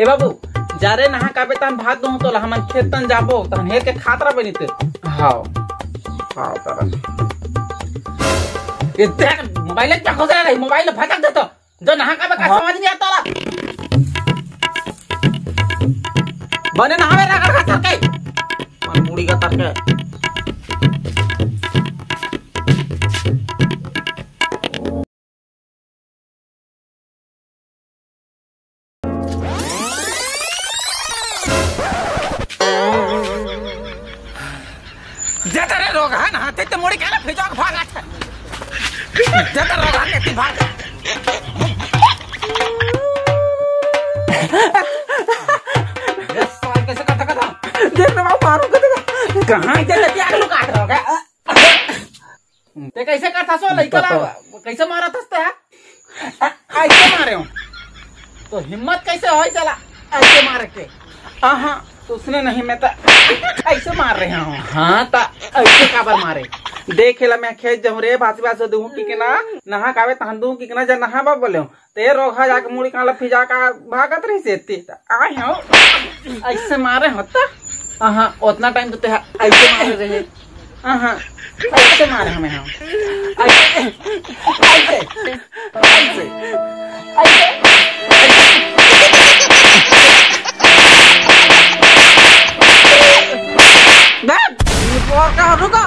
ए बाबू जा रे नहा काबे तन भात दो तो हमन खेत तन जाबो तन हेर के खातरा बनिते। हां हां तरन ये देख मोबाइल क्या खोज रहा है, मोबाइल फटक दे तो जो नहा काबे का समझ नहीं आता ला बने नहावे रगड़ का तरके मन मुड़ी का तरके। जतरे रोग है ना ते मोड़ी के फिजोक भागा है जतर रोग है ते भाग कैसे करता करता देख ना मारू कहां इधर लगे आग काट रहा है ते कैसे करता सो लइका कैसे मारा थसते है ऐसे मारे हो तो हिम्मत कैसे हो चला ऐसे मार के। हां उसने नहीं मैं तो ऐसे मार रहे हूँ। हाँ तो ऐसे काबर मारे देख ला मैं खेत जाऊँ रे भासी भास दूँ कि ना नहा कावे तहन दूँ कि ना जब नहा बा बोले ते रोगा जाके मुड़ी काला फिजा का भागत रही से आए हो ऐसे मारे होता। हाँ उतना टाइम तो ऐसे मारे रहे। हाँ ऐसे मारे हमें हम ऐसे ऐसे ऐसे ऐसे रुका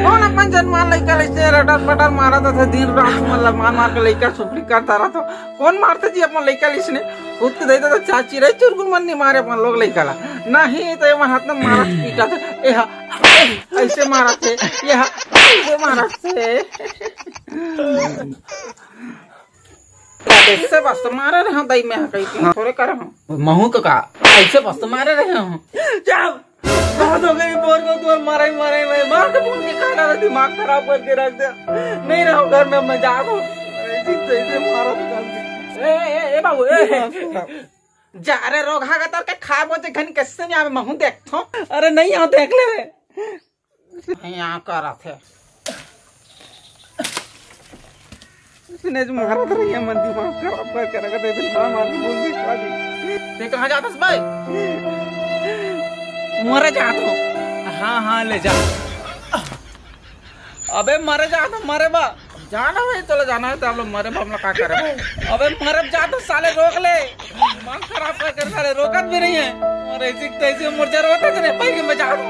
कौन अपन जन्मान लइका ऐसे रटर पटर मारा था दिन रात मतलब मार के लइका सुपली करता रहा तो कौन मारते जी अपन लइका लिसने खुद के देता था चाची रही चुरगुन मन नहीं मारे अपन लोग लइका ला नहीं तो ये हाथ में मारा पीटा था ऐसे मारा थे ये ऐसे मारा थे ऐसे बस मारे रहे हूँ दई में कहीं थोड़े कर हूँ महू का ऐसे बस मारे रहे हूँ जाओ बहुत हो गई बोर को तो मारा ही मार के फोन निकाला रहा दिमाग खराब करके रख दे नहीं रहो घर में मैं जा रहा हूँ ऐसे मारा ए बाबू जा रे रोग हा का के खा बोते घन कैसे नहीं आवे महू देखथो अरे नहीं आओ देख ले यहां कर रहा थे इसने जो मारा था ये मन दिमाग खराब करके रख दे ना मार बोल दे खाली ते कहां जातस भाई मरे जा तो। हाँ ले जा अबे मरे जा तो मरे बा जाना है चलो जाना है तो आप लोग मरे बा हम लोग क्या करे अबे मरे जा तो साले रोक ले मन खराब कर साले रोकत भी नहीं है और ऐसे मुर्जा रोता है पहले में जा दो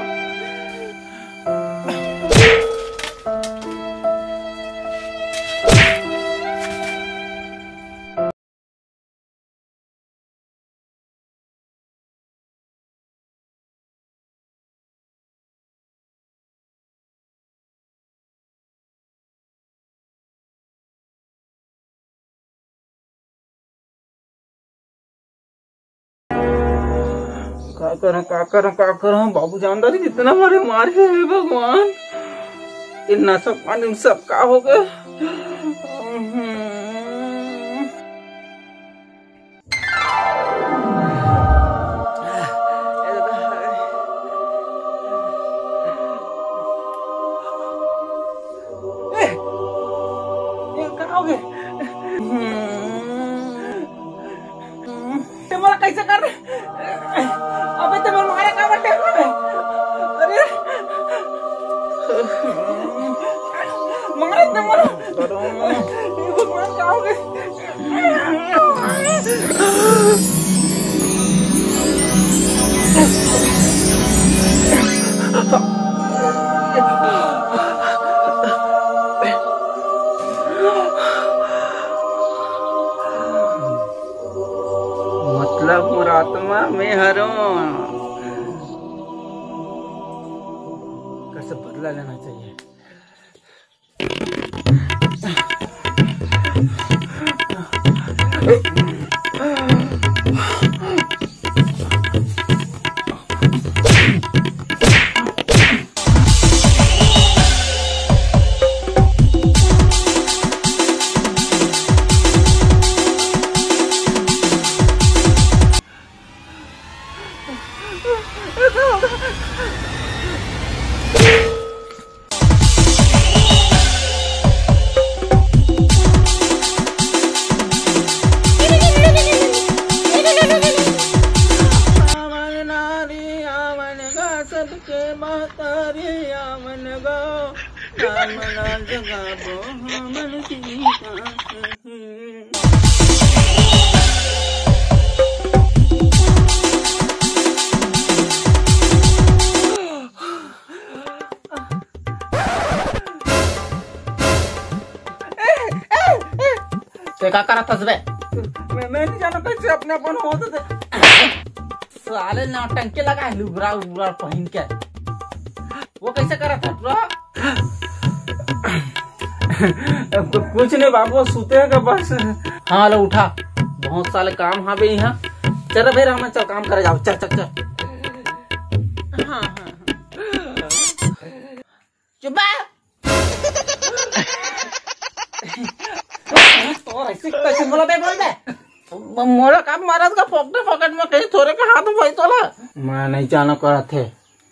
का करूं बाबू जानदार जितना मारे मारे है भगवान इतना सब पानी सब का हो गया। कैसे कर रहे अबे तो मारे का बटे अरे मारे तो मारो ये भगवान क्या हो गए मतलब मुरात्मा में हरों कैसे बदला लेना चाहिए। क्या करा था मैं नहीं जाना कैसे अपने अपन होते थे साले नौटंकी लगा लुगरा उगरा पहन के वो कैसे करा था तो कुछ नहीं बाबू सूते का बस। हाँ लो उठा बहुत साले काम हाँ भाई यहाँ चल फिर हमें चल काम करे जाओ चल चल चल। हाँ हाँ चुप तो ऐसे कैसे बोला बे बोल बे मोरा काम महाराज का पॉकेट पॉकेट में कहीं थोड़े के हाथ में भाई तोला मैं नहीं जाना करा थे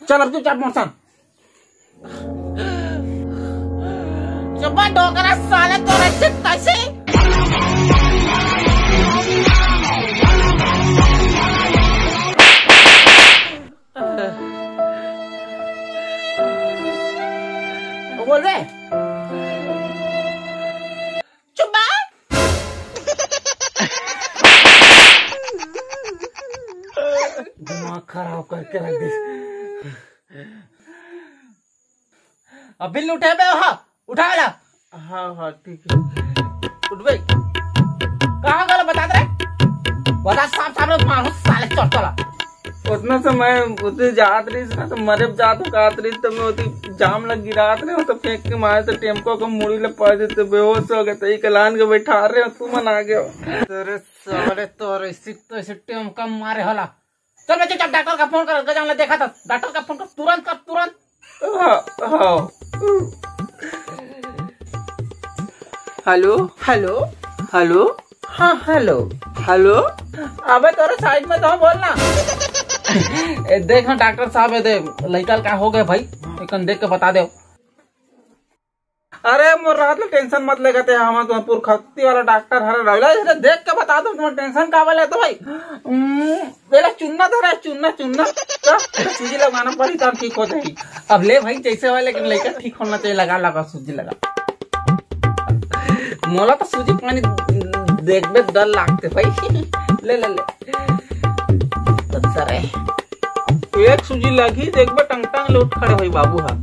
चल अब चुपचाप मोरसन चुप्पा डोकरा साले तो ऐसे कैसे बोल बे दिमाग खराब करके रख दी। अब बिल उठा बे उठा ला। हाँ हाँ ठीक है उठ भाई कहाँ गला बता दे बता साफ साफ मारो साले चौटला उतना समय उतने जात रही ना तो मरे जात कात रही तो मैं उतनी जाम लग गिरात रहे हो तो फेंक के मारे तो टेम्पो को मुड़ी ले पड़ जाते बेहोश हो गए तो एक लान के बैठा रहे हो तू मन आ गए तेरे साले तोरे तो ऐसे टेम्पो मारे होला चल बच्चे जब डॉक्टर का फोन कर गजान ने देखा था डॉक्टर का फोन कर तुरंत हेलो हेलो हेलो हाँ हेलो हेलो अबे तोरे साइड में तो बोलना देख ना डॉक्टर साहब है दे लड़का का हो गए भाई एक देख के बता दे। अरे मोर रात में टेंशन मत लेगा थे हम तो पूरा खत्ती वाला डॉक्टर हर देख के बता दो तुम्हारा टेंशन का वाला तो भाई पहले चुनना था चुनना सूजी लगाना पड़ी तब ठीक हो जाएगी। अब ले भाई जैसे वाले लेकिन लेकर ठीक होना चाहिए लगा सूजी लगा मोला तो सूजी पानी देख बे डर लागते भाई ले तो सर एक सूजी लगी देख बे टंग टंग लौट खड़े भाई बाबू हाँ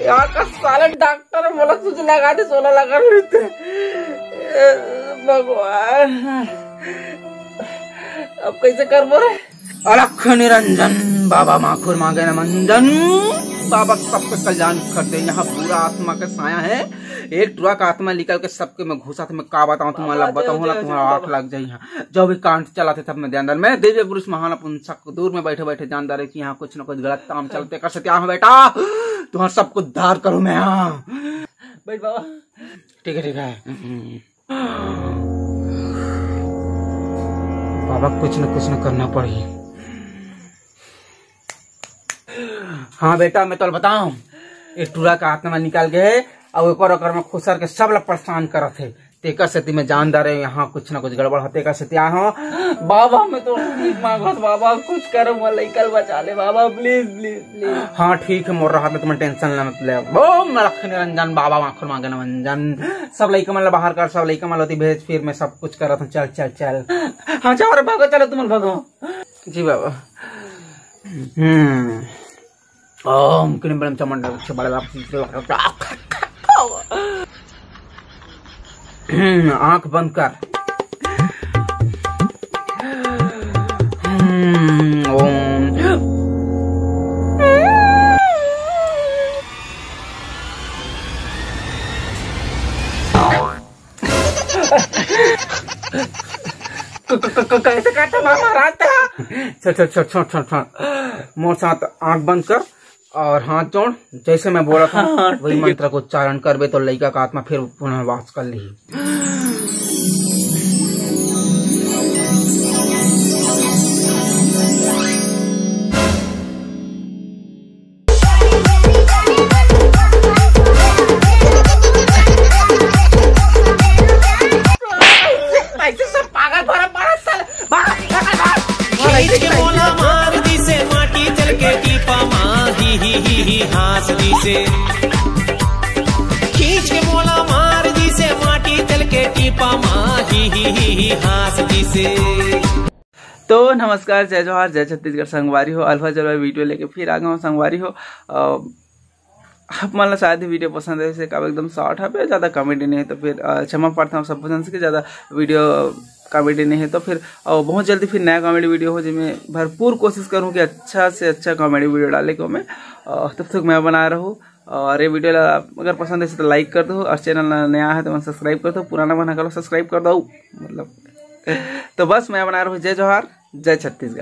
यहाँ का साले डॉक्टर बोला तुझे लगा दे 16 लगा लेते भगवान अब कैसे कर बोले अलख निरंजन बाबा माखुर मांगे न मंजन बाबा सबके कल्याण करते हैं। यहाँ पूरा आत्मा का साया है एक टुरा का आत्मा निकल के सबके में घुसा था मैं का बताऊँ तुम्हारा बताऊँ ना तुम्हारा आँख लग जाए। यहाँ जो भी कांड चलाते सब में अंदर में दिव्य पुरुष महान पुंसक दूर में बैठे बैठे जानदार है कि यहाँ कुछ न कुछ गलत काम चलते कर सकते यहाँ बेटा तुम्हारा सब कुछ धार करूँ मैं यहाँ बैठ बाबा ठीक है बाबा कुछ न करना पड़ी। हाँ बेटा मैं तो बताऊं एक टूरा का आत्मा निकाल गए और एक में खुसर के सब लोग परेशान करत थे तेकर से मैं जानदार है यहाँ कुछ न कुछ गड़बड़ होते का से बाबा मैं तो मांगो बाबा कुछ करो लइकल बचा ले बाबा प्लीज। हाँ ठीक है मोर रहा तुम्हें टेंशन मत ले लख निरंजन बाबा माखुर मांगे मंजन सब लइका मतलब बाहर कर सब लइका मतलब भेज फिर मैं सब कुछ कर चल चल चल हाँ चाहो भागो चलो तुम भागो जी बाबा। ओम क्रीम बड़म चमंडा आंख बंद कर ओम कैसे काटा महाराज छोड़ मोर साथ आंख बंद कर और हाथ जोड़, जैसे मैं बोला था वही मंत्र को उच्चारण करबे तो लड़का का आत्मा फिर पुनः वास कर ली। खींच के मोला मार दी से माटी चल के टीपा माही हास दी से। तो नमस्कार, जय जोहार, जय छत्तीसगढ़। संगवारी हो अल्फा जलवा वीडियो लेके फिर आ गया हूँ। संगवारी हो आप मान लो शायद ही वीडियो पसंद है, इसे कब एकदम शॉर्ट है, ज़्यादा कॉमेडी नहीं है तो फिर क्षमा प्रार्थना हूँ सब पसंद से कि ज़्यादा वीडियो कॉमेडी नहीं है तो फिर बहुत जल्दी फिर नया कॉमेडी वीडियो हो जिसमें भरपूर कोशिश करूँ कि अच्छा से अच्छा कॉमेडी वीडियो डाले को मैं तब तक मैं बना रहा हूँ। और ये वीडियो अगर पसंद है तो लाइक कर दो, और चैनल नया है तो मैं सब्सक्राइब कर दो, पुराना बना करो सब्सक्राइब कर दो मतलब। तो बस मैं बना रहा हूँ। जय जोहार, जय छत्तीसगढ़।